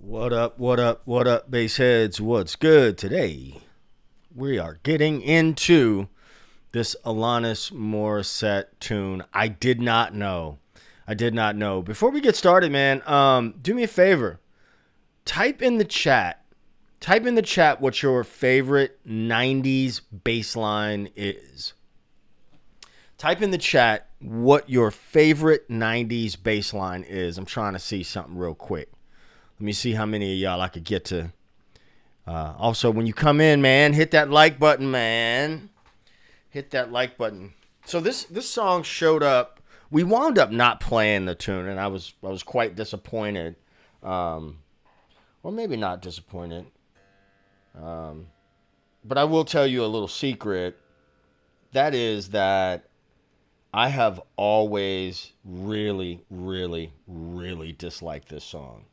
What up, what up, what up, bass heads? What's good? Today, we are getting into this Alanis Morissette tune. I did not know. Before we get started, man, do me a favor. Type in the chat what your favorite 90s bass line is. Type in the chat what your favorite 90s bass line is. I'm trying to see something real quick. Let me see how many of y'all I could get to. Also, when you come in, man, hit that like button, man. Hit that like button. So this song showed up. We wound up not playing the tune, and I was quite disappointed. Or maybe not disappointed. But I will tell you a little secret. That is that I have always really, really, really disliked this song.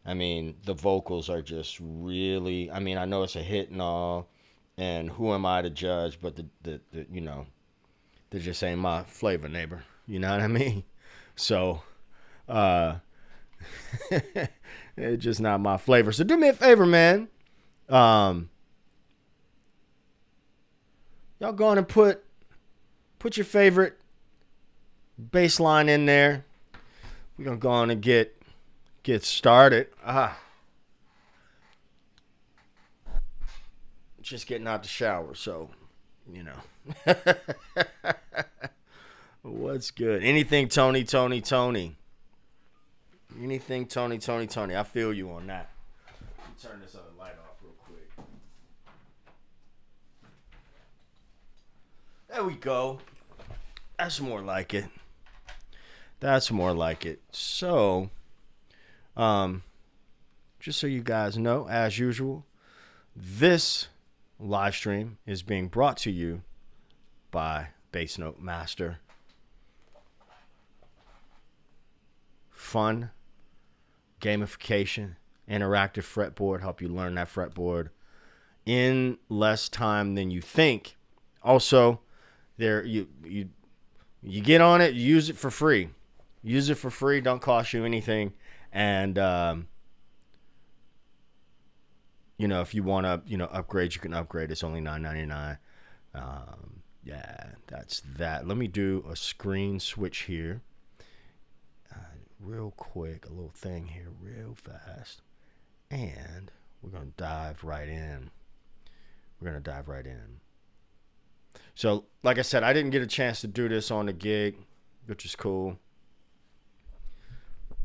I mean, the vocals are just really, I mean, I know it's a hit and all, and who am I to judge, but the you know, they just ain't my flavor, neighbor. You know what I mean? So, it's just not my flavor. So do me a favor, man. Y'all go on and put your favorite bass line in there. We're going to go on and get started. Just getting out the shower, so, you know. What's good? Anything Tony. Anything Tony. I feel you on that. Turn this other light off real quick. There we go. That's more like it. So, just so you guys know, as usual, this live stream is being brought to you by Bass Note Master. Fun, gamification, interactive fretboard, help you learn that fretboard in less time than you think. Also, there you get on it, use it for free. Don't cost you anything. And you know, if you want to, upgrade, you can upgrade. It's only $9.99. Yeah, that's that. Let me do a screen switch here. Real quick, a little thing here, real fast. And we're going to dive right in. So, like I said, I didn't get a chance to do this on the gig, which is cool.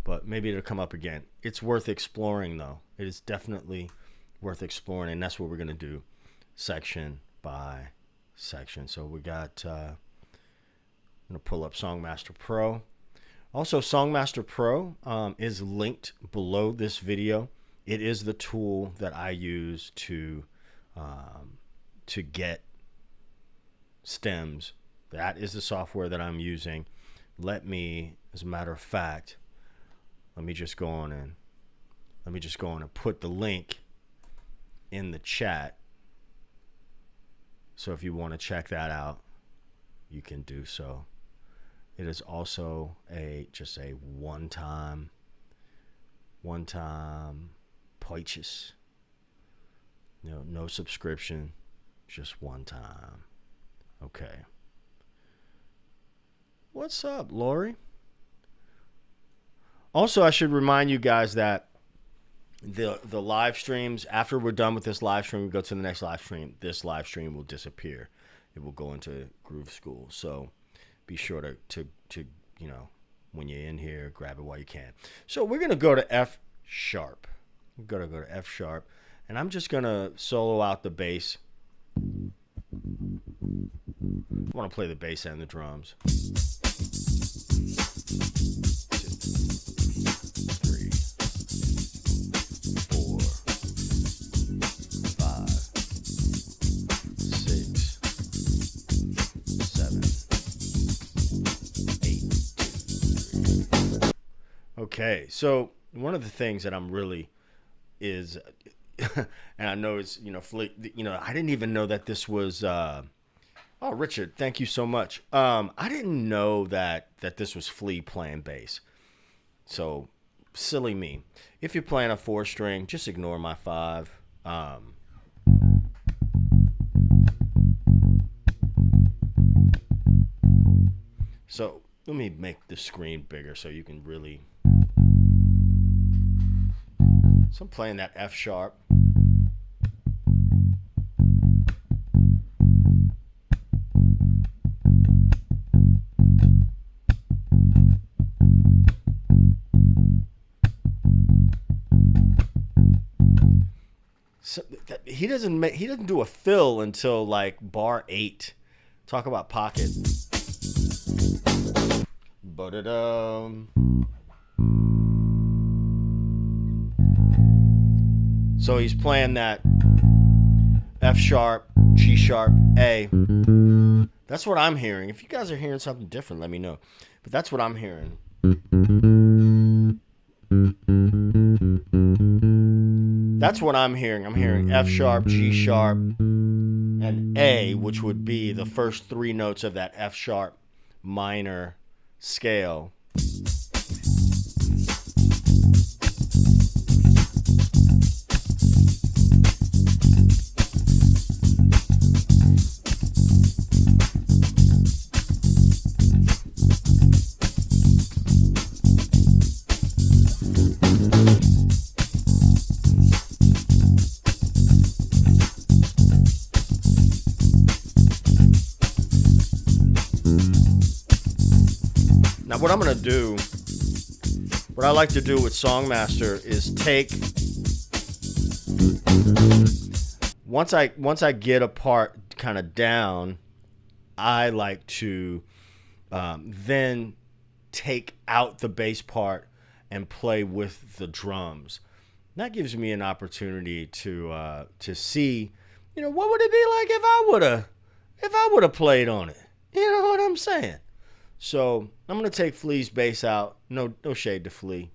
But maybe it'll come up again. It's worth exploring, though. It is definitely worth exploring, and that's what we're going to do, section by section. So we got, I'm going to pull up Songmaster Pro. Also, Songmaster Pro is linked below this video. It is the tool that I use to get stems. That is the software that I'm using. Let me, as a matter of fact, let me just go on and put the link in the chat. So if you want to check that out, you can do so. It is also just a one-time purchase. No subscription, just one time. Okay. What's up, Lori? Also, I should remind you guys that the live streams, after we're done with this live stream, we go to the next live stream. This live stream will disappear. It will go into Groove School. So be sure to when you're in here, grab it while you can. So we're gonna go to F sharp. We're gonna go to F sharp, and I'm just gonna solo out the bass. I want to play the bass and the drums. 2, 3, 4, 5, 6, 7, 8, 2, 3. Okay, so one of the things that I'm really is, and I know it's, I didn't even know that this was, oh, Richard, thank you so much. I didn't know that this was Flea playing bass. So, silly me. If you're playing a 4-string, just ignore my 5. So, let me make the screen bigger so you can really... So I'm playing that F sharp. So he doesn't do a fill until like bar 8. Talk about pocket. Ba-da-dum. So he's playing that F sharp, G sharp, A. That's what I'm hearing. If you guys are hearing something different, let me know. But that's what I'm hearing. That's what I'm hearing. I'm hearing F sharp, G sharp, and A, which would be the first 3 notes of that F sharp minor scale. Now what I'm going to do, what I like to do with Songmaster is take, once I get a part kind of down, I like to then take out the bass part and play with the drums. That gives me an opportunity to see, what would it be like if I would have played on it. You know what I'm saying? So I'm going to take Flea's bass out. No shade to Flea,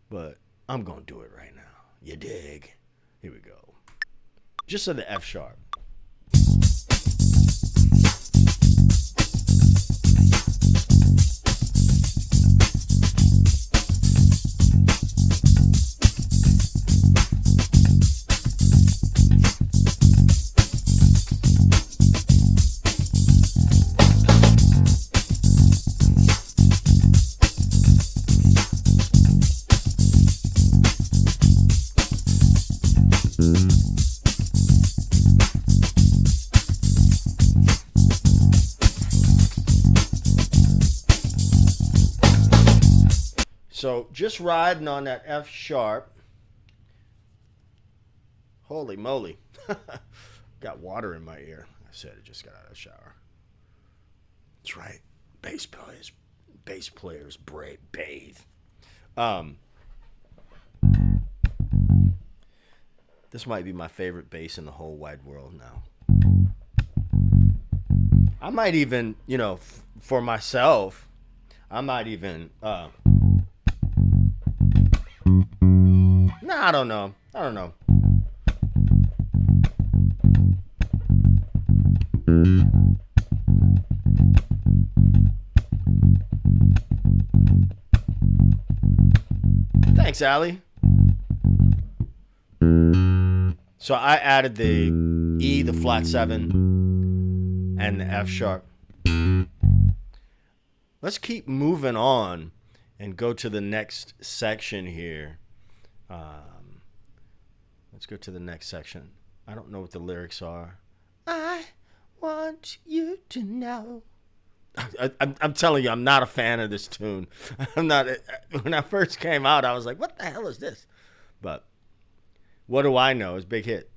but I'm going to do it right now. You dig? Here we go. Just on the F sharp. So just riding on that F sharp. Holy moly. Got water in my ear. I said I just got out of the shower. That's right. Bass players bathe. This might be my favorite bass in the whole wide world now. I might even, for myself, I might even... I don't know. Thanks, Allie. So I added the E, the flat 7, and the F sharp. Let's keep moving on and go to the next section here. Let's go to the next section. I don't know what the lyrics are. I want you to know. I'm telling you, I'm not a fan of this tune. I'm not. When I first came out, I was like, what the hell is this? But what do I know? It's a big hit.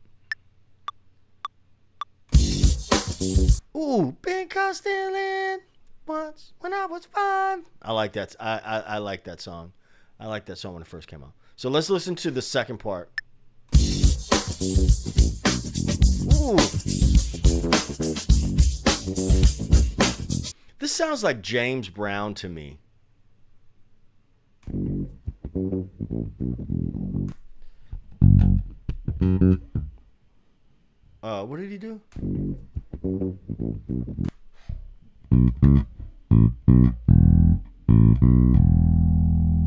Ooh, been caught stealing once when I was 5. I like that. I like that song. I like that song when it first came out. So let's listen to the second part. Ooh. This sounds like James Brown to me. What did he do?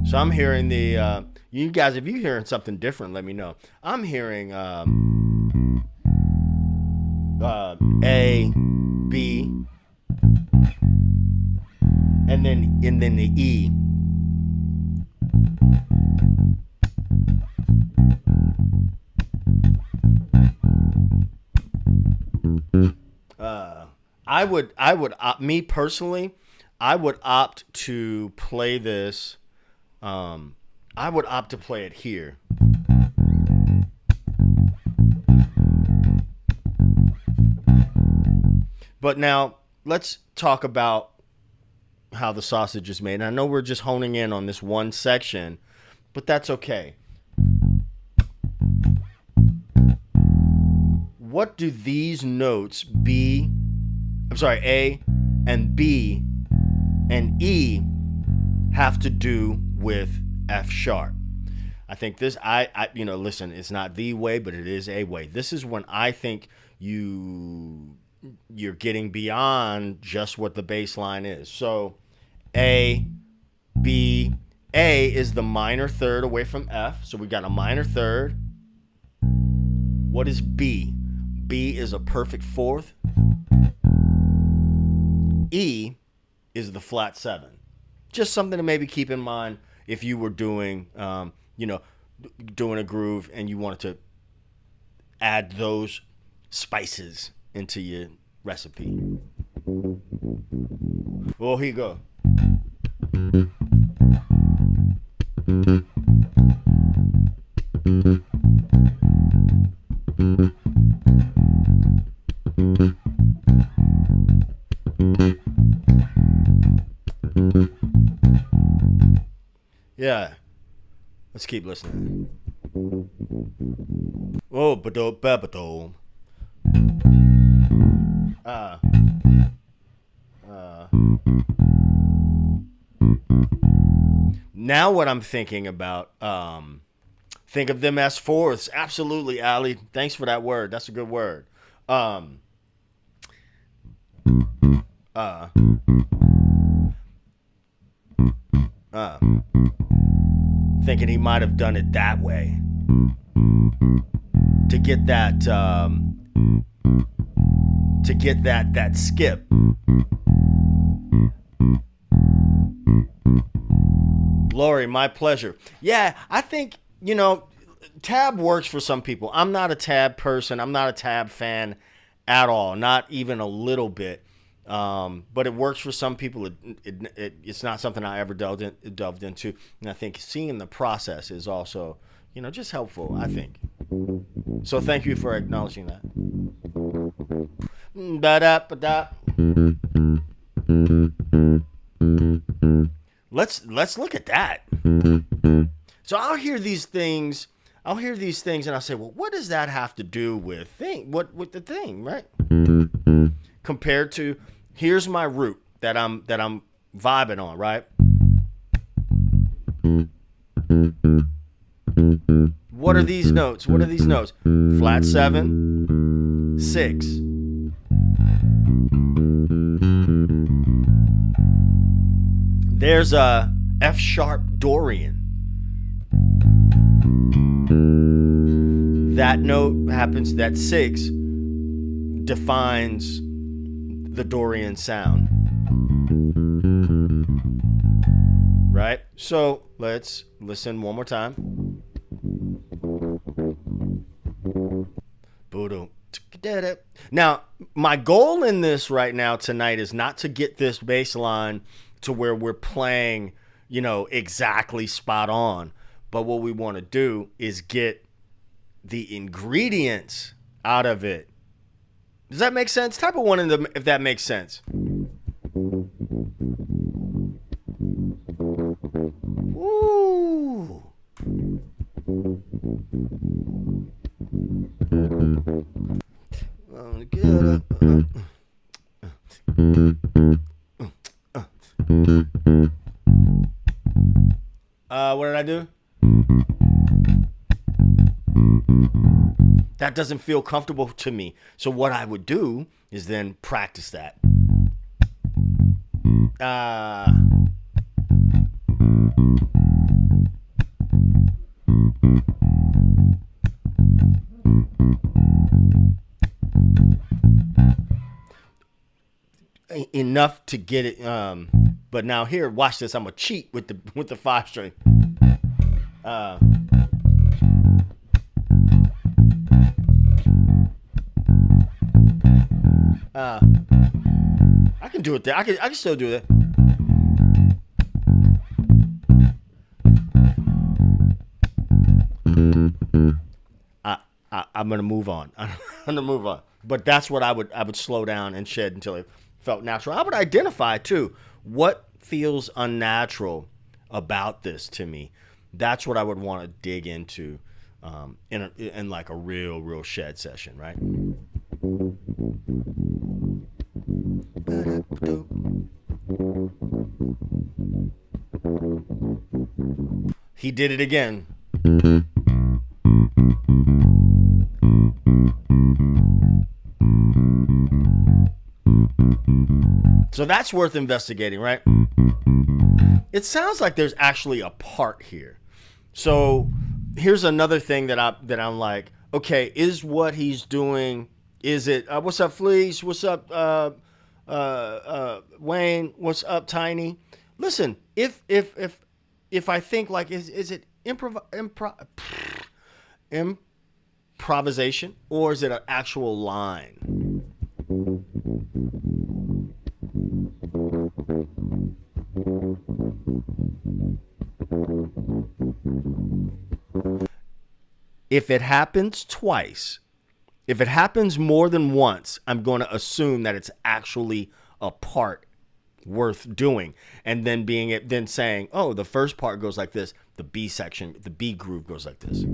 So I'm hearing the you guys, if you're hearing something different, let me know. I'm hearing A, B, and then the E. I would me personally, I would opt to play this. I would opt to play it here. But now let's talk about how the sausage is made. And I know we're just honing in on this one section, but that's okay. What do these notes A and B and E have to do with F sharp? I think this, listen, it's not the way, but it is a way. This is when I think you're getting beyond just what the bass line is. So A, B, A is the minor third away from F. So we got a minor third. What is B? B is a perfect fourth. E is the flat 7. Just something to maybe keep in mind if you were doing, doing a groove and you wanted to add those spices into your recipe. Well, here you go. Yeah. Let's keep listening. Oh, ba-do-ba-ba-do. Now what I'm thinking about, think of them as fourths. Absolutely, Allie. Thanks for that word. That's a good word. Thinking he might have done it that way to get that that skip. Glory, my pleasure. Yeah, I think, tab works for some people. I'm not a tab person. I'm not a tab fan at all. Not even a little bit. But it works for some people. It's not something I ever delved into. And I think seeing the process is also, just helpful, I think. So thank you for acknowledging that. Let's look at that. So I'll hear these things and I'll say, well, what does that have to do with the thing, right? Compared to, here's my root that I'm vibing on, right? What are these notes? Flat 7, 6. There's a F sharp Dorian. that note happens, that 6 defines the Dorian sound. Right? So let's listen one more time. Now, my goal in this right now tonight is not to get this bass line to where we're playing, exactly spot on. But what we want to do is get the ingredients out of it. Does that make sense? Type of one in if that makes sense. Ooh. What did I do? That doesn't feel comfortable to me. So what I would do is then practice that. Enough to get it. But now here, watch this. I'm gonna cheat with the 5 string. I can do it there. I can still do that. I'm gonna move on. I'm gonna move on. But that's what I would slow down and shed until it felt natural. I would identify too what feels unnatural about this to me. That's what I would want to dig into in like a real shed session, right? He did it again. So that's worth investigating, right? It sounds like there's actually a part here. So here's another thing that I'm like, okay, is what he's doing, is it what's up, Fleece? What's up, Wayne? What's up, Tiny? Listen, if I think like, is it improvisation or is it an actual line? If it happens twice, if it happens more than once, I'm going to assume that it's actually a part worth doing, and then saying, oh, the first part goes like this, the B section, the B groove goes like this.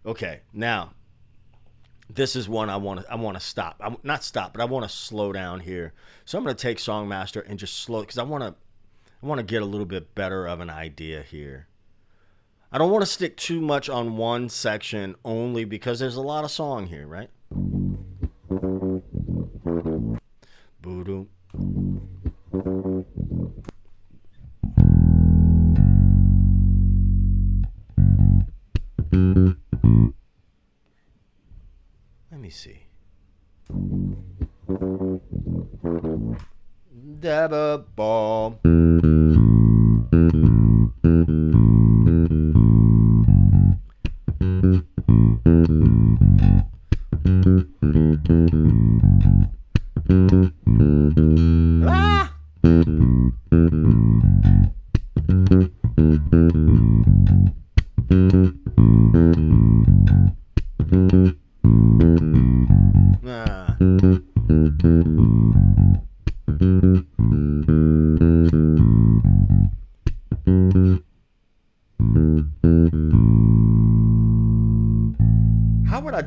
Okay, now this is one I want to stop. Not stop, but I want to slow down here. So I'm going to take Songmaster and just slow, because I want to get a little bit better of an idea here. I don't want to stick too much on one section only because there's a lot of song here, right? Boodoo. Let me see. Dabba ball. Ah!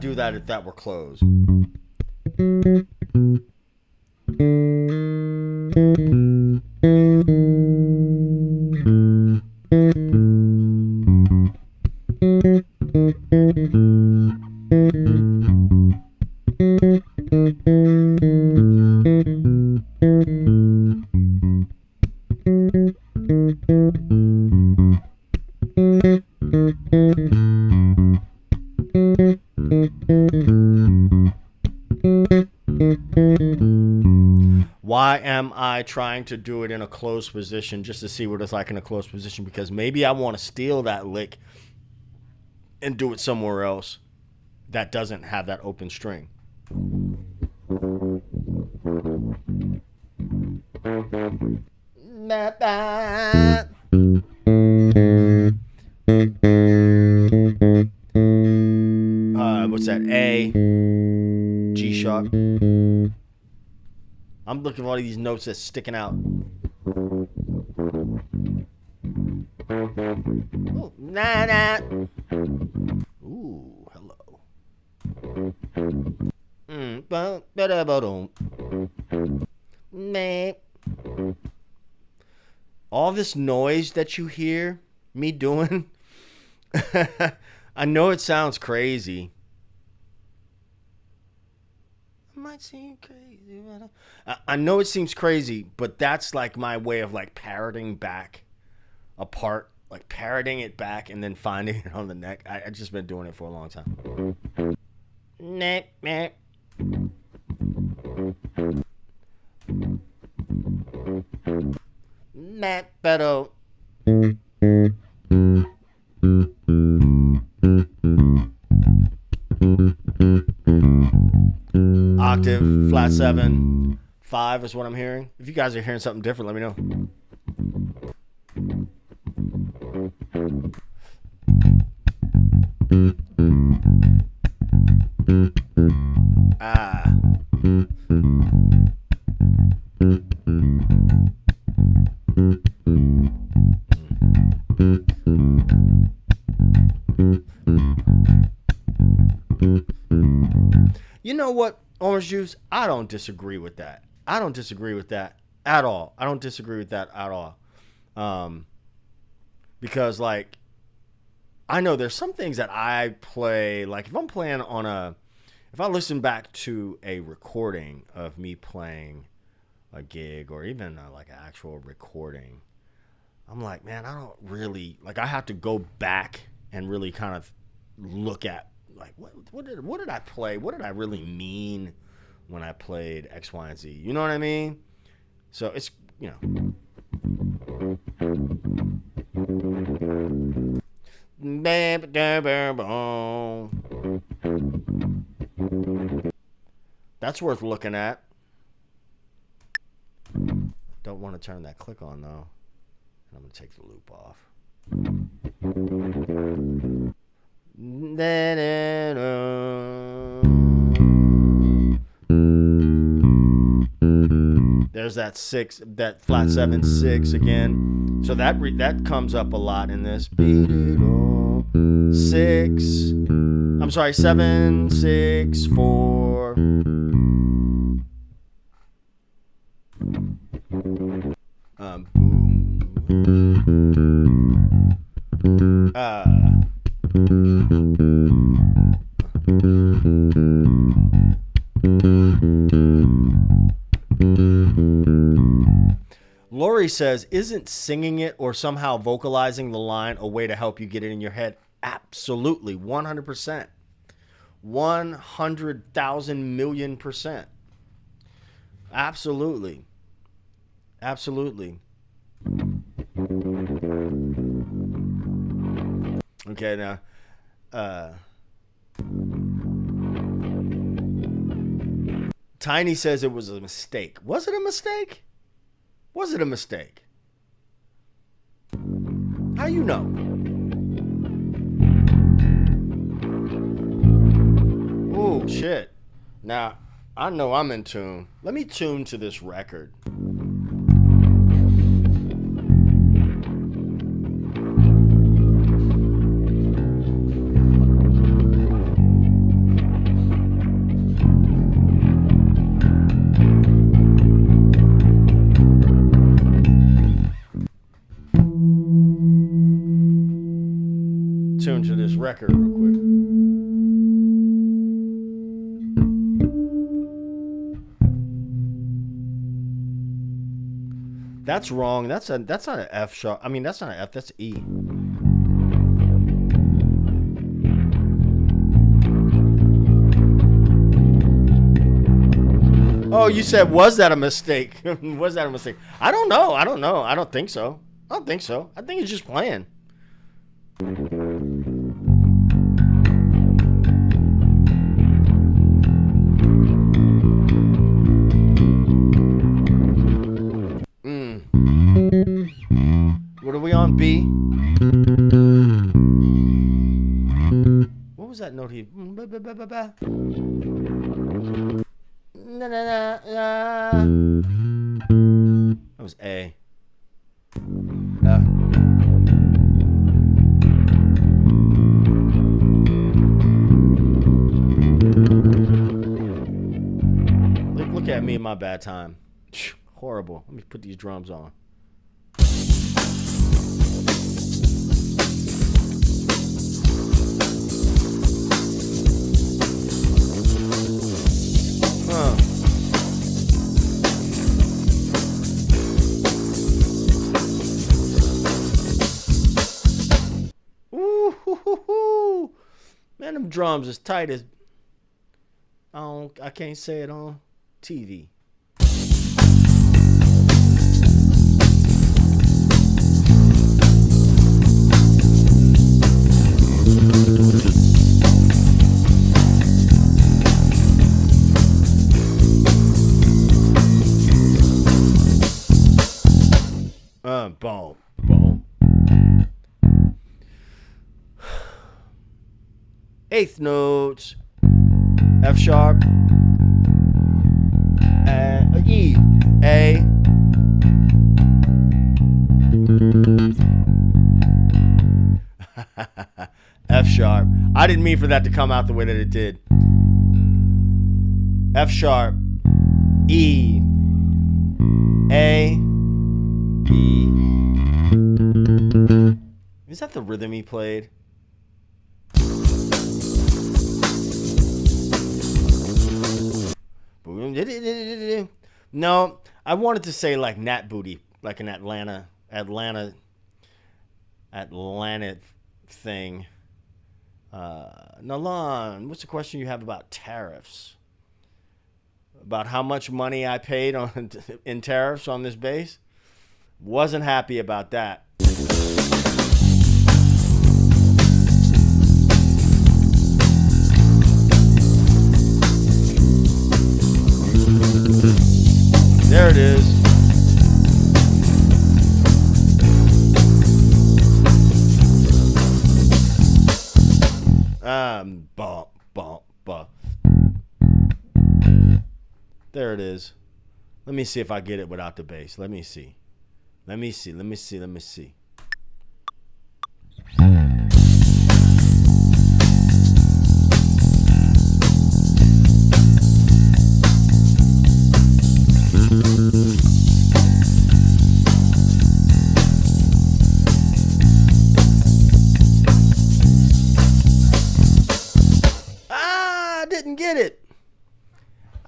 do that if that were closed. Why am I trying to do it in a closed position just to see what it's like in a closed position? Because maybe I want to steal that lick and do it somewhere else that doesn't have that open string. What's that? A, G sharp. I'm looking for all these notes that's sticking out. Ooh, nah. Ooh, hello. All this noise that you hear me doing, I know it sounds crazy. It might seem crazy. I know it seems crazy, but that's like my way of like parroting back a part, like parroting it back and then finding it on the neck. I've just been doing it for a long time. Pero octave, flat 7, 5 is what I'm hearing. If you guys are hearing something different, let me know. You know what, Orange Juice? I don't disagree with that. I don't disagree with that at all. Because, like, I know there's some things that I play, like, if I listen back to a recording of me playing a gig or even like an actual recording, I'm like, man, I don't really, like, I have to go back and really kind of look at, like, what did I play? What did I really mean when I played X, Y, and Z? You know what I mean? So it's, you know. That's worth looking at. Don't want to turn that click on, though. I'm going to take the loop off. There's that 6, that flat 7, 6 again. So that comes up a lot in this. 6. I'm sorry, 7, 6, 4. Lori says, isn't singing it or somehow vocalizing the line a way to help you get it in your head? Absolutely. 100%. 100,000 million percent. Absolutely. Absolutely. Okay, now, Tiny says it was a mistake. Was it a mistake? Was it a mistake? How you know? Oh, shit. Now, I know I'm in tune. Let me tune to this record. record real quick. That's wrong. That's not an F sharp. I mean, that's not an F. That's E. Oh, you said, was that a mistake? Was that a mistake? I don't know. I don't think so. I think it's just playing. What are we on? B? What was that note he... That was A. Look at me in my bad time. Horrible. Let me put these drums on. Ooh, man, them drums as tight as I can't say it on TV. Boom, boom. Eighth notes. F sharp. E. A. F sharp. I didn't mean for that to come out the way that it did. F sharp. E. A. E. Is that the rhythm he played? No, I wanted to say like Nat Booty, like an Atlanta thing. Nalan, what's the question you have about tariffs? About how much money I paid in tariffs on this bass? Wasn't happy about that. There it is. There it is. Let me see if I get it without the bass. Let me see.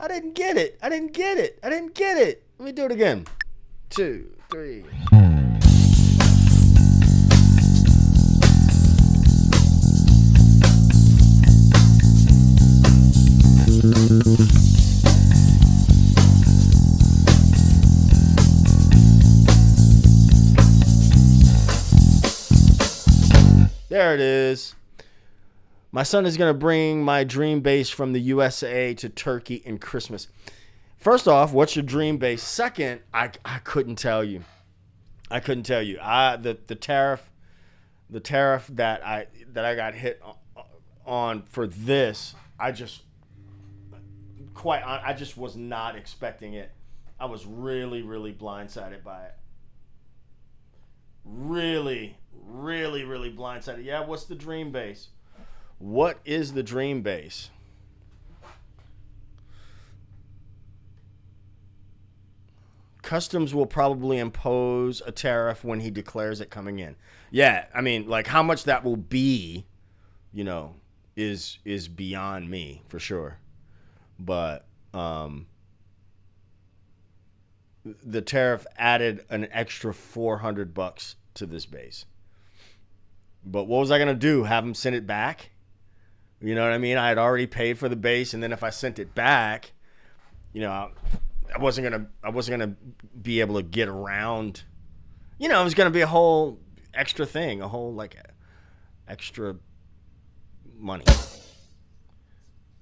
I didn't get it. Let me do it again. 2, 3. There it is. My son is going to bring my dream bass from the USA to Turkey in Christmas. First off, what's your dream bass? Second, I couldn't tell you. The tariff that I got hit on for this, I just was not expecting it. I was really, really blindsided by it. Really, really, really blindsided. Yeah, what's the dream bass? What is the dream bass? Customs will probably impose a tariff when he declares it coming in. Yeah, I mean, like how much that will be you know, is beyond me for sure. But the tariff added an extra $400 to this bass. But what was I gonna do? Have them send it back? You know what I mean? I had already paid for the bass, and then if I sent it back, you know, I wasn't gonna be able to get around. You know, it was gonna be a whole extra thing, a whole like extra money.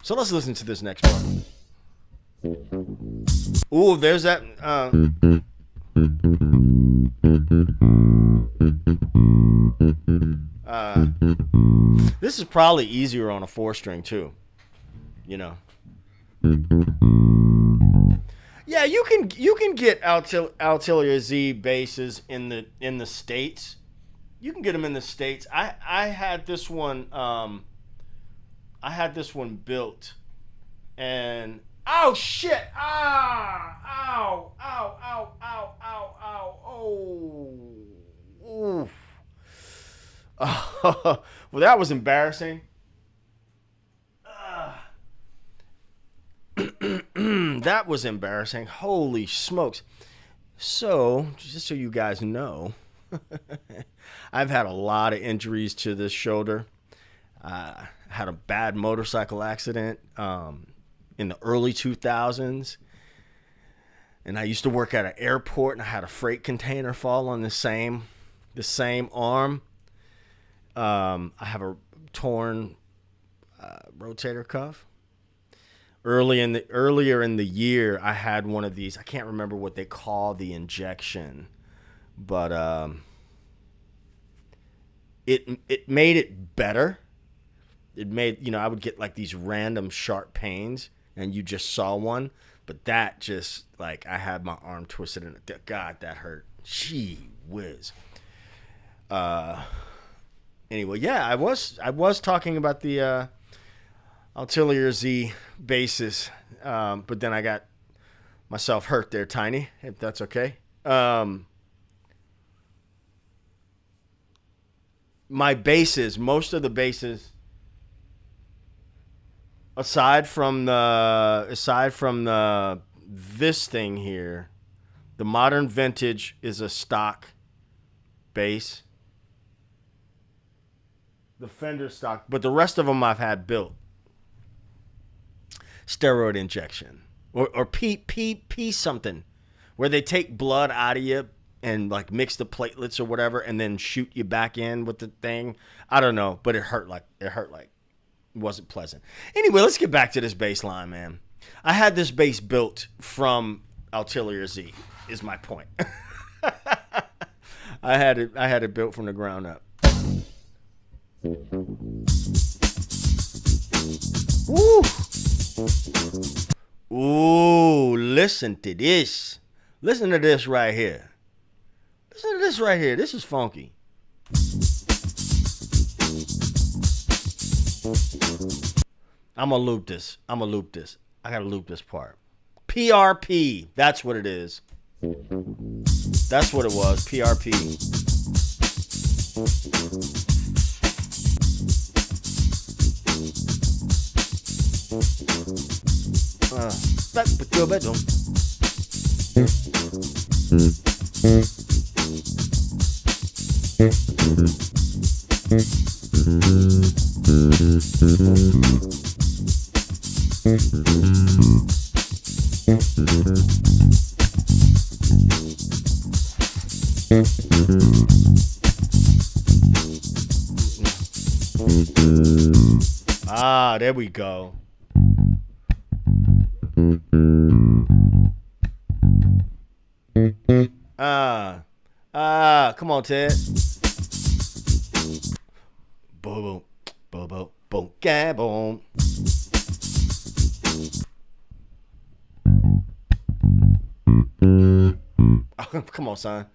So let's listen to this next part. Ooh, there's that. This is probably easier on a 4-string too. You know. Yeah, you can get Altilia Z basses in the States. You can get them in the States. I had this one. I had this one built, and oh shit! Ah! Ow! Ow! Ow! Ow! Ow! Ow! Oh! Oof! Well, that was embarrassing. That was embarrassing. Holy smokes! So, just so you guys know, I've had a lot of injuries to this shoulder. Had a bad motorcycle accident in the early 2000s. And I used to work at an airport, and I had a freight container fall on the same arm. I have a torn rotator cuff. Earlier in the year, I had one of these. I can't remember what they call the injection, but it made it better. It made, you know, I would get like these random sharp pains, and you just saw one, but that just, like, I had my arm twisted, and God, that hurt. Gee whiz. Anyway, yeah, I was talking about the Altilia Z basses, but then I got myself hurt there, Tiny, if that's okay. My basses, most of the basses, aside from this thing here, the Modern Vintage is a stock bass. The Fender stock, but the rest of them I've had built. Steroid injection or P something, where they take blood out of you and like mix the platelets or whatever, and then shoot you back in with the thing. I don't know, but it hurt like. It wasn't pleasant. Anyway, let's get back to this bass line, man. I had this bass built from Altilia Z, is my point. I had it built from the ground up. Woo! Ooh, listen to this. Listen to this right here. Listen to this right here. This is funky. I'm gonna loop this. I gotta loop this part. PRP. That's what it is. That's what it was. PRP. There we go. Come on, Ted. Boom, boom, boom, boom, boom. Come on, son.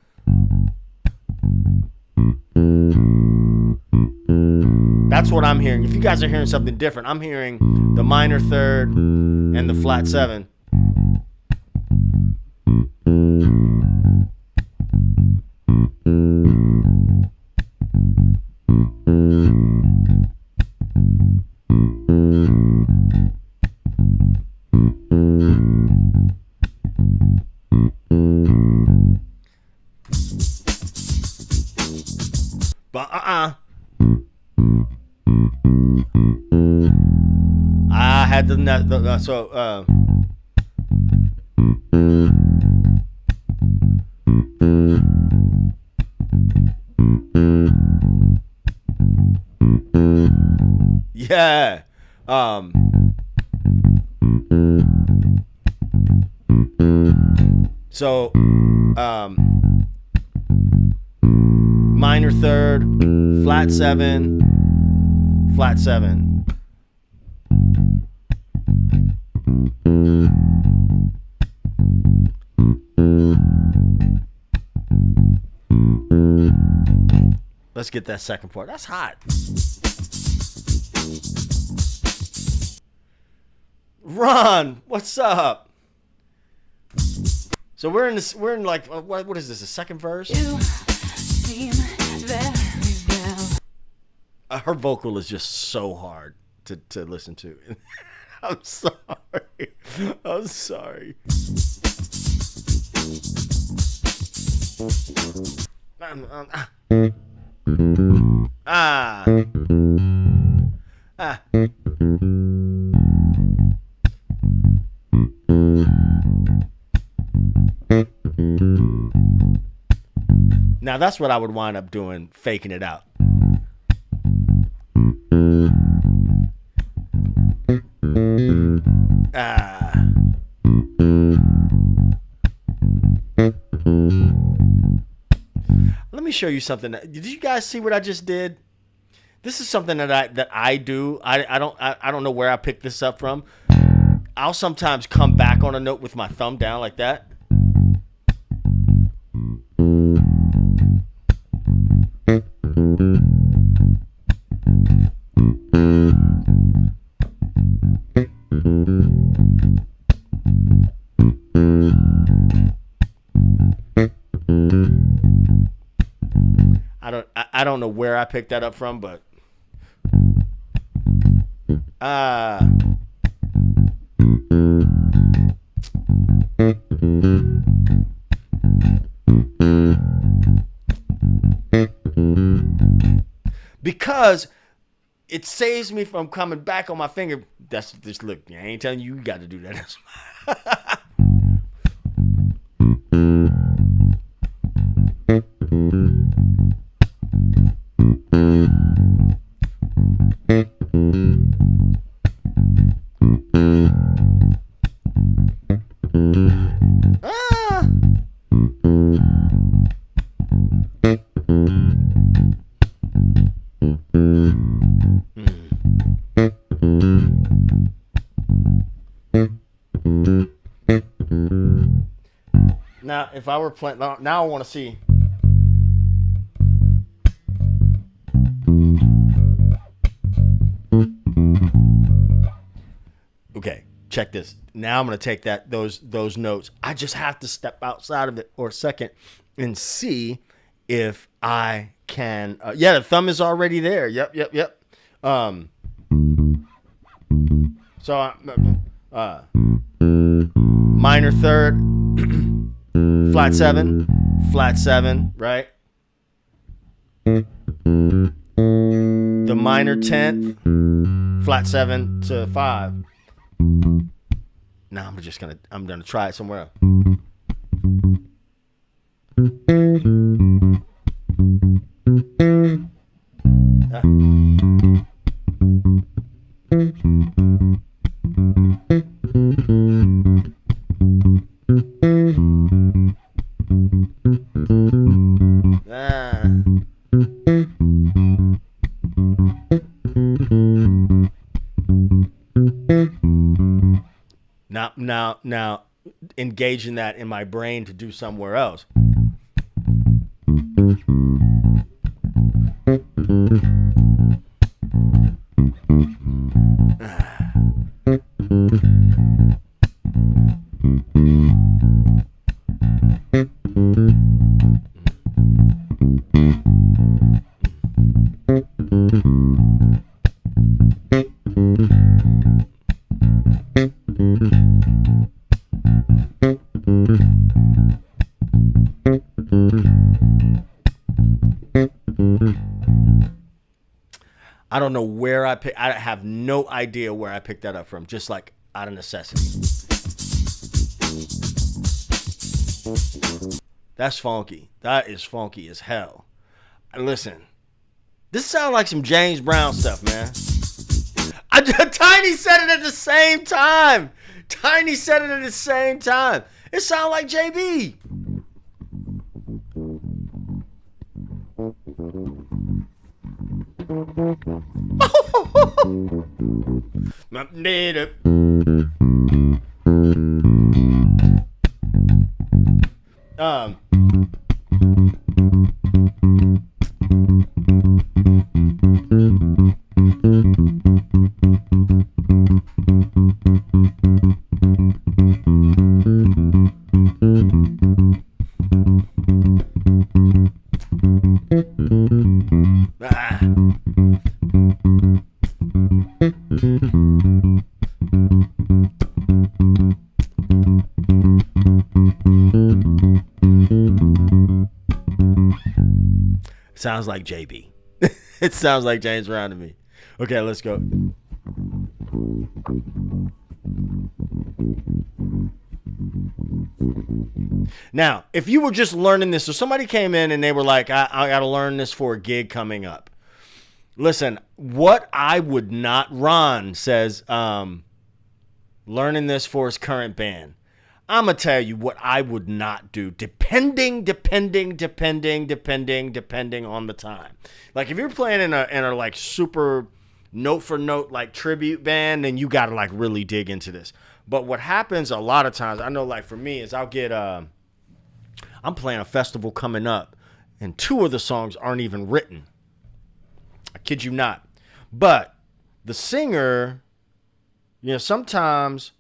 That's what I'm hearing. If you guys are hearing something different, I'm hearing the minor third and the flat 7. But I had the so yeah. So minor third, flat 7, flat 7. Let's get that second part. That's hot. Ron, what's up? So we're in like what is this? The second verse? You seem very well. Her vocal is just so hard to listen to. I'm sorry. I'm sorry. Now that's what I would wind up doing, faking it out. Let me show you something. Did you guys see what I just did? This is something that I do. I don't know where I picked this up from. I'll sometimes come back on a note with my thumb down like that. I don't know where I picked that up from, but because it saves me from coming back on my finger. That's just look. I ain't telling you got to do that. Now, if I were playing, now I want to see. Okay, check this. Now I'm going to take those notes. I just have to step outside of it for a second and see if I can. Yeah, the thumb is already there. Yep. So minor third, flat 7, right? The minor 10th, flat 7 to 5. Now I'm gonna try it somewhere else. Now, engaging that in my brain to do somewhere else. I don't know where I have no idea where I picked that up from, just like out of necessity. That's funky. That is funky as hell. And listen, this sounds like some James Brown stuff, man. Tiny said it at the same time. Tiny said it at the same time. It sounds like JB. Sounds like JB. It sounds like James Brown to me. Okay, let's go. Now, if you were just learning this, so somebody came in and they were like, I got to learn this for a gig coming up. Listen, what I would not, Ron says, learning this for his current band. I'm going to tell you what I would not do, depending on the time. Like, if you're playing in a like super note for note, like tribute band, then you got to like really dig into this. But what happens a lot of times, I know like for me, is I'll get, I'm playing a festival coming up and 2 of the songs aren't even written. I kid you not. But the singer, you know, sometimes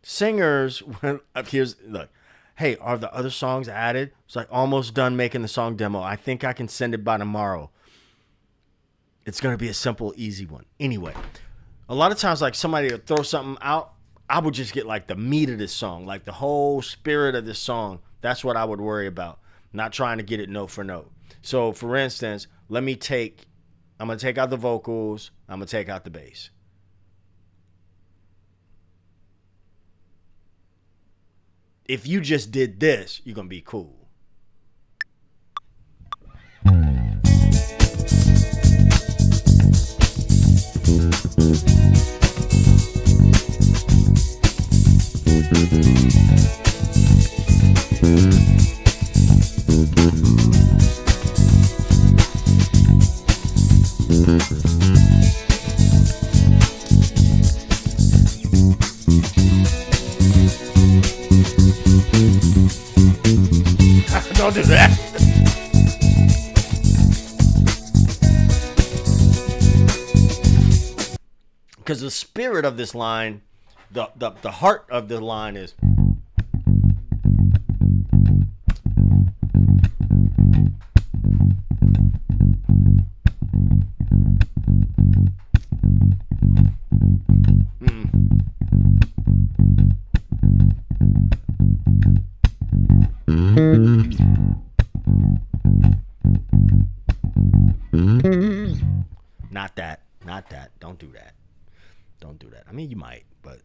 singers, look, hey, are the other songs added? It's like almost done making the song demo. I think I can send it by tomorrow. It's going to be a simple, easy one. Anyway, a lot of times like somebody will throw something out. I would just get like the meat of this song, like the whole spirit of this song. That's what I would worry about. Not trying to get it note for note. So for instance, I'm going to take out the vocals. I'm going to take out the bass. If you just did this, you're going to be cool. Don't do that. Because the spirit of this line, the heart of the line is Not that. Don't do that. Don't do that. I mean, you might, but,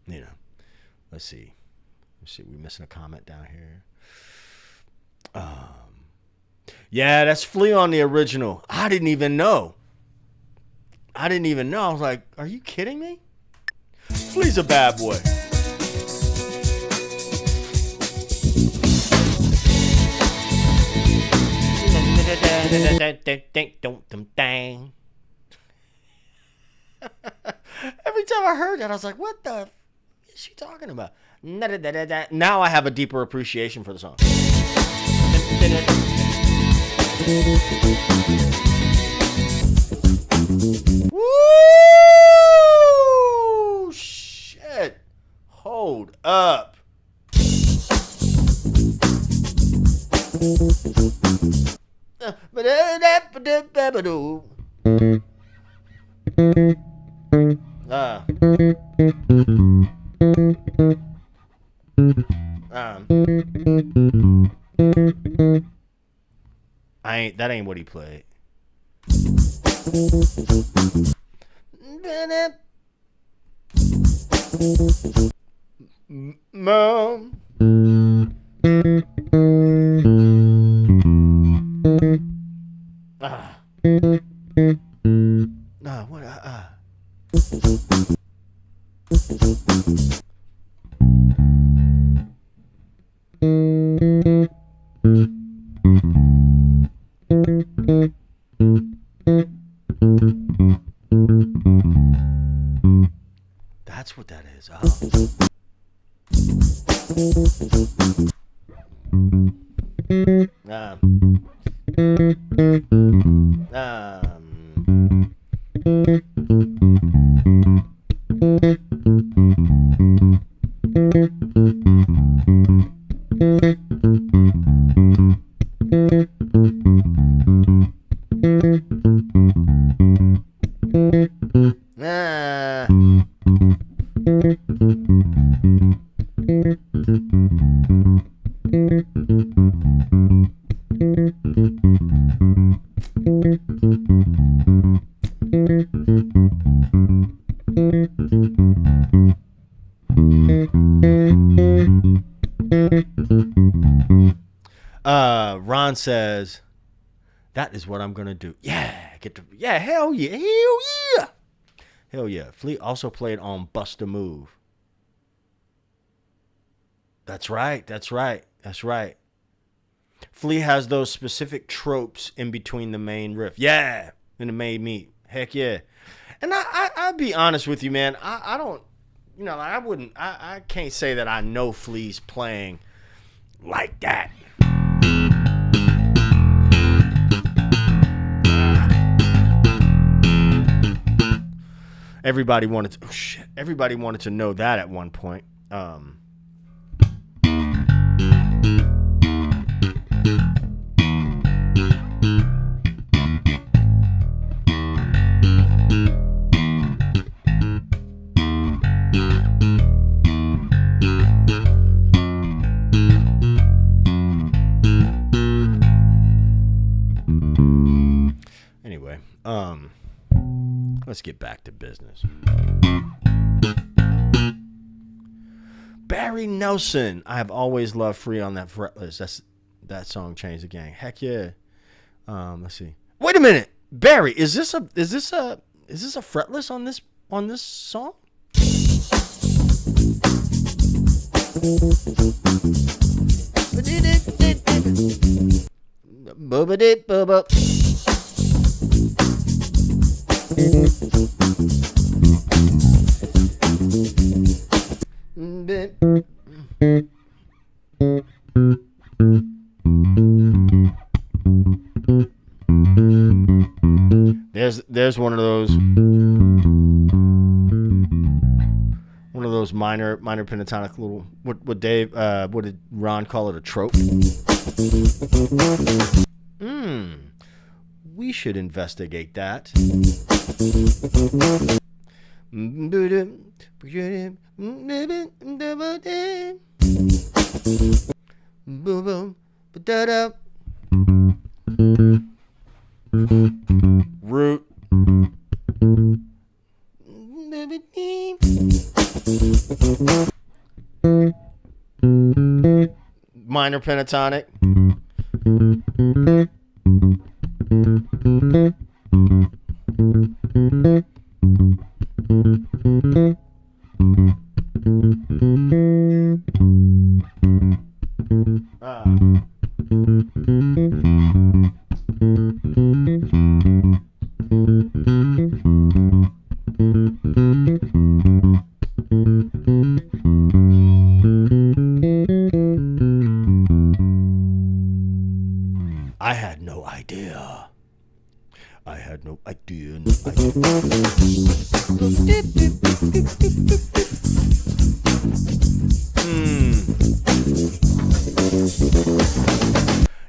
you know. Let's see. We're missing a comment down here. Yeah, that's Flea on the original. I didn't even know. I was like, are you kidding me? Flea's a bad boy. Every time I heard that, I was like, what the is she talking about? Now I have a deeper appreciation for the song. Woo! Shit. Hold up. That ain't what he played. Mom. What? That's what that is. Ron says, that is what I'm going to do. Yeah. Hell yeah. Hell yeah. Flea also played on Bust a Move. That's right. Flea has those specific tropes in between the main riff. Yeah. And the main meat. Heck yeah. And I'll be honest with you, man. I don't, I can't say that I know Flea's playing like that. Everybody wanted to know that at one point. Anyway, let's get back to business. Barry Nelson, I have always loved Free on that fretless. That song changed the game. Heck yeah. Let's see. Wait a minute, Barry, is this a fretless on this song? There's one of those minor pentatonic little what did Ron call it, a trope? We should investigate that. Root. Minor pentatonic. I had no idea.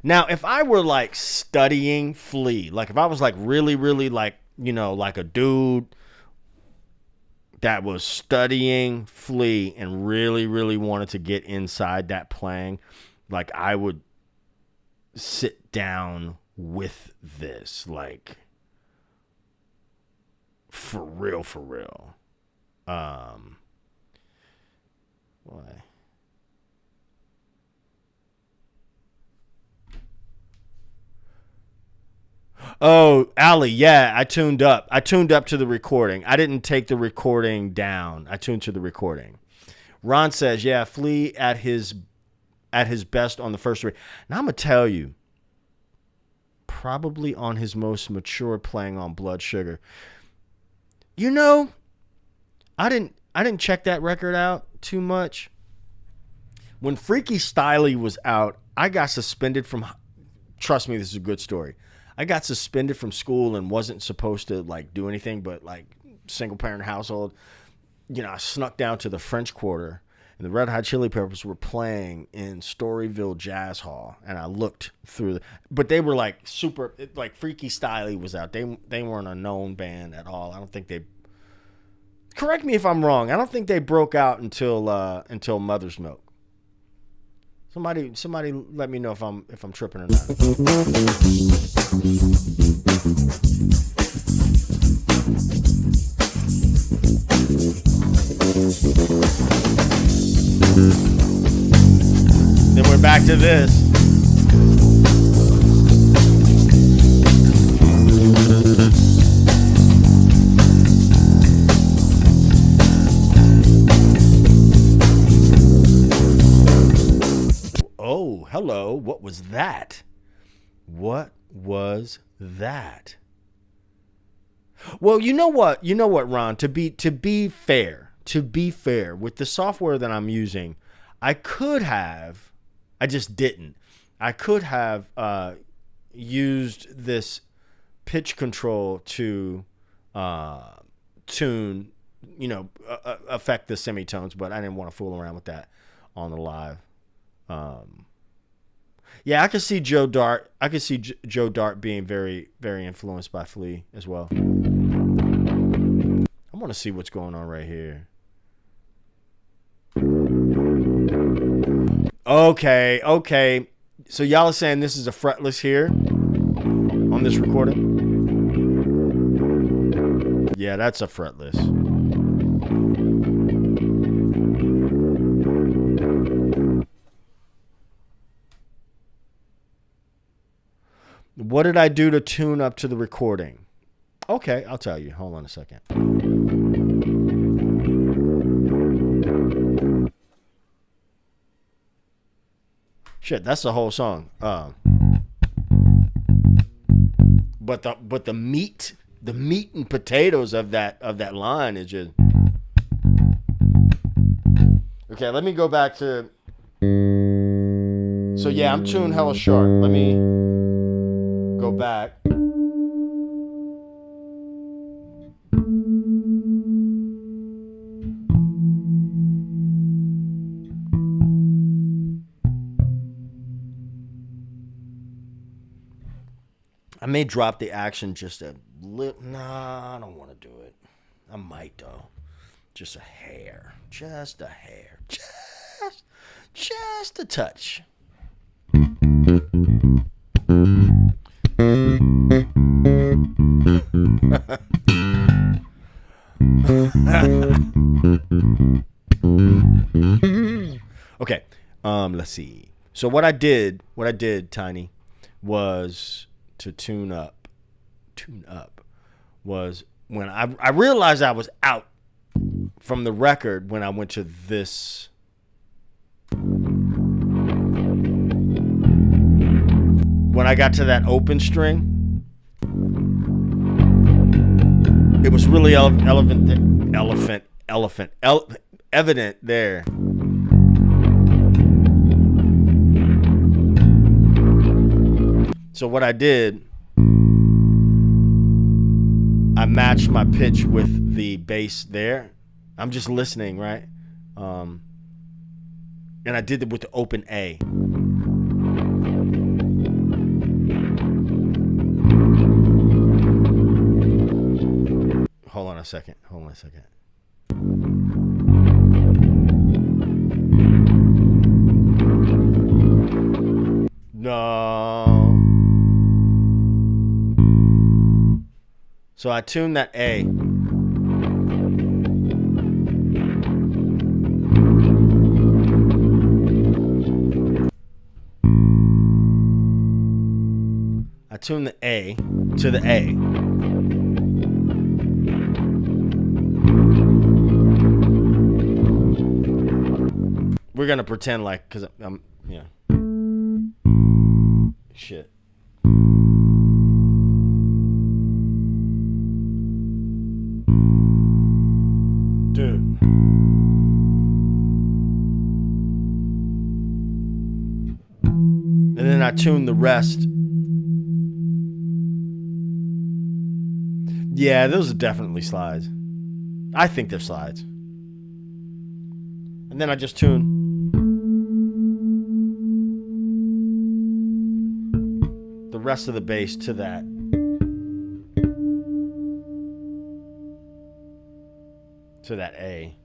Now, if I were like studying Flea, like if I was like really, really like, like a dude that was studying Flea and really, really wanted to get inside that playing, like I would sit down with this, like For real, for real. Why? Oh, Ali, yeah, I tuned up. I tuned up to the recording. I didn't take the recording down. I tuned to the recording. Ron says, yeah, Flea at his best on the first three. Now I'm gonna tell you, probably on his most mature playing on Blood Sugar. You know, I didn't check that record out too much. When Freaky Styley was out, I got suspended from. Trust me, this is a good story. I got suspended from school and wasn't supposed to like do anything but like single parent household. You know, I snuck down to the French Quarter and the Red Hot Chili Peppers were playing in Storyville Jazz Hall. And I looked through but they were like super, like Freaky Styley was out. They weren't a known band at all. I don't think they, correct me if I'm wrong, I don't think they broke out until Mother's Milk. Somebody let me know if I'm tripping or not. Then we're back to this. Oh, hello. What was that? What was that? Well, you know what, Ron, to be fair, with the software that I'm using, I just didn't. I could have used this pitch control to tune, affect the semitones, but I didn't want to fool around with that on the live. Yeah, I could see Joe Dart. I could see Joe Dart being very, very influenced by Flea as well. I want to see what's going on right here. Okay. So y'all are saying this is a fretless here on this recording? Yeah, that's a fretless. What did I do to tune up to the recording? Okay, I'll tell you. Hold on a second. Shit, that's the whole song. But the meat and potatoes of that line is just. Okay, let me go back to. So yeah, I'm tuned hella sharp. Let me go back. I may drop the action just a little. Nah, I don't want to do it. I might though. Just a hair. Just a hair. Just a touch. Okay. Let's see. So what I did, Tiny, was to tune up was when I realized I was out from the record when I went to this. When I got to that open string, it was really evident there. So what I did, I matched my pitch with the bass there. I'm just listening, right? And I did it with the open A. Hold on a second. No. So I tuned that A. I tune the A to the A. We're going to pretend like, because I'm, yeah. Shit. Dude. And then I tune the rest. Yeah, those are definitely slides. I think they're slides. And then I just tune the rest of the bass to that. To that A.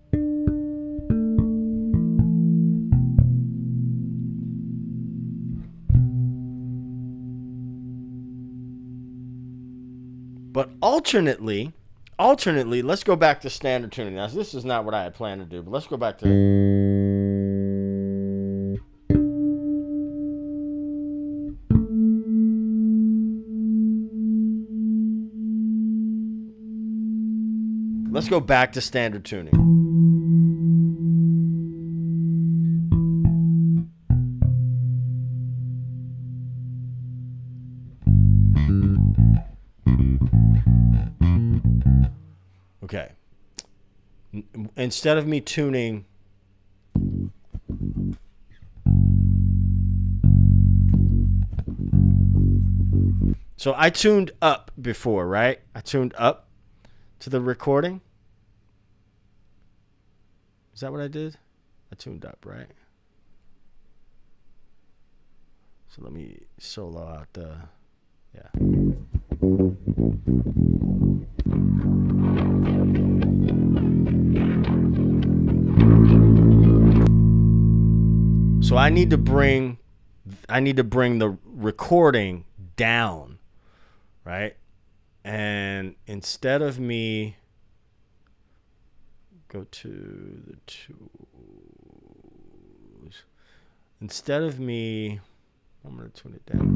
But alternately, let's go back to standard tuning. Now, this is not what I had planned to do, but let's go back to... Let's go back to standard tuning. Okay. Instead of me tuning... So I tuned up before, right? I tuned up to the recording. Is that what I did? I tuned up, right? So let me solo out the... Yeah. So I need to bring the recording down, right? And instead of me go to the tools, instead of me, I'm going to tune it down.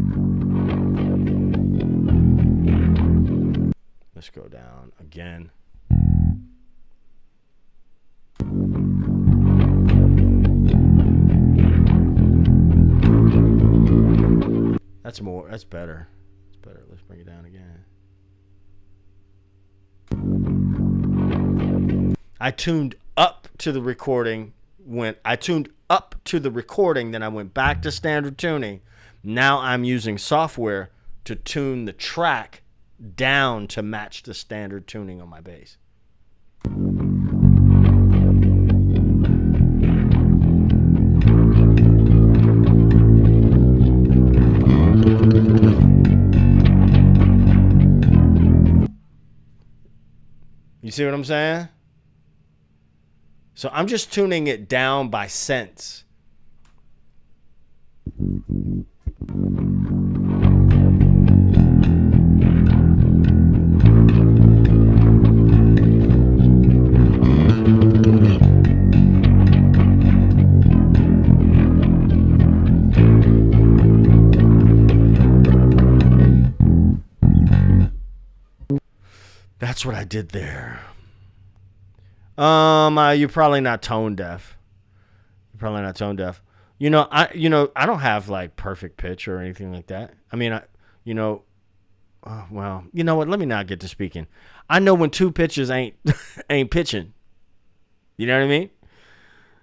Let's go down again. That's better. That's better. Let's bring it down again. I tuned up to the recording. Then I went back to standard tuning. Now I'm using software to tune the track down to match the standard tuning on my bass. You see what I'm saying? So I'm just tuning it down by sense. That's what I did there. You're probably not tone deaf. I don't have like perfect pitch or anything like that. I mean, well, you know what? Let me not get to speaking. I know when two pitches ain't pitching. You know what I mean?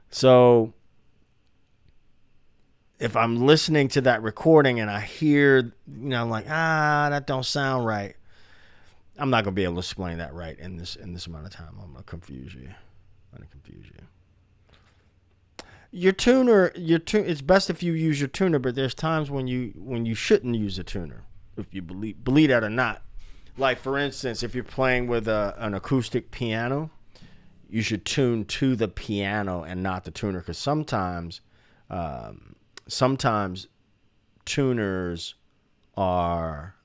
So if I'm listening to that recording and I hear, I'm like, that don't sound right. I'm not gonna be able to explain that right in this amount of time. I'm gonna confuse you. Your tuner. It's best if you use your tuner, but there's times when you shouldn't use a tuner, if you believe that or not. Like for instance, if you're playing with an acoustic piano, you should tune to the piano and not the tuner, because sometimes tuners are.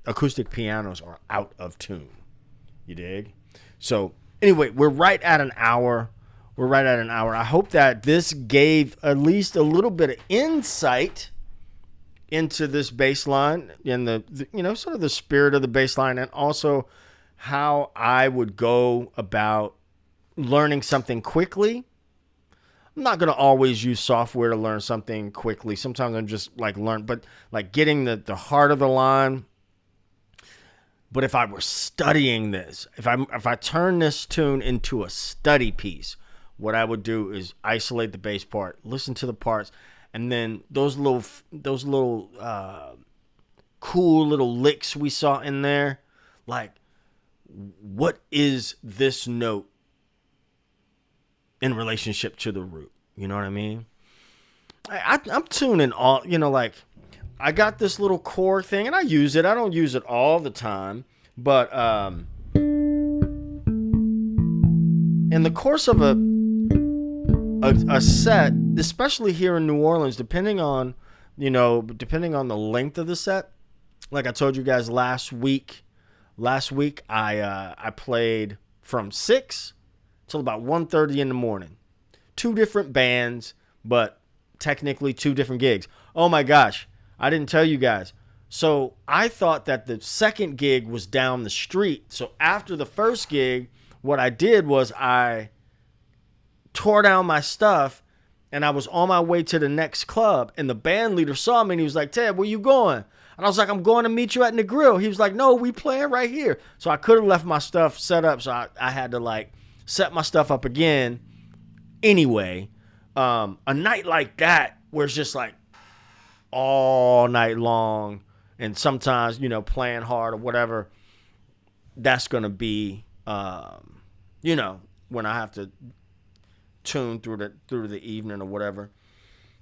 Acoustic pianos are out of tune. You dig? So anyway, we're right at an hour. I hope that this gave at least a little bit of insight into this bass line and the sort of the spirit of the bass line, and also how I would go about learning something quickly. I'm not going to always use software to learn something quickly. Sometimes I'm just but like getting the heart of the line. But if I were studying this, if I turn this tune into a study piece, what I would do is isolate the bass part, listen to the parts, and then those little cool little licks we saw in there, like, what is this note in relationship to the root? You know what I mean? I'm tuning all, like, I got this little core thing, and I use it. I don't use it all the time, but in the course of a set, especially here in New Orleans, depending on the length of the set, like I told you guys last week I played from 6 till about 1:30 in the morning. 2 different bands, but technically 2 different gigs. Oh my gosh, I didn't tell you guys. So I thought that the second gig was down the street. So after the first gig, what I did was I tore down my stuff, and I was on my way to the next club, and the band leader saw me, and he was like, "Ted, where you going?" And I was like, "I'm going to meet you at the grill." He was like, "No, we playing right here." So I could have left my stuff set up, so I had to set my stuff up again. Anyway, a night like that where it's just all night long, and sometimes playing hard or whatever, that's gonna be when I have to tune through the evening or whatever.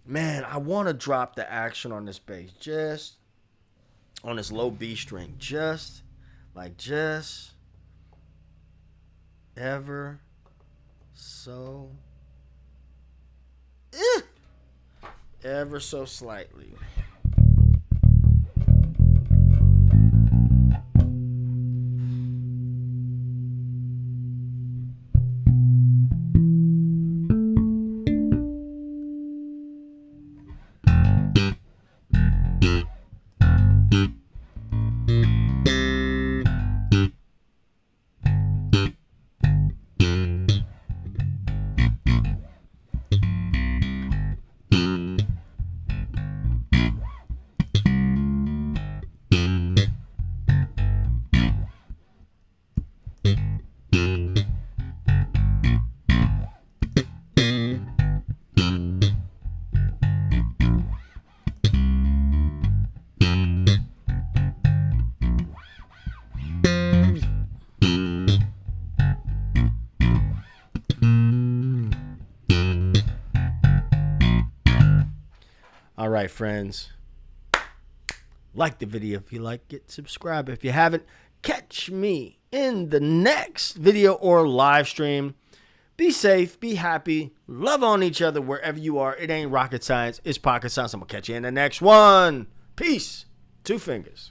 Man, I want to drop the action on this bass, just on this low B string, just ever so slightly. All right, friends. Like the video if you like it. Subscribe if you haven't. Catch me in the next video or live stream. Be safe. Be happy. Love on each other wherever you are. It ain't rocket science. It's pocket science. I'm going to catch you in the next one. Peace. 2 fingers.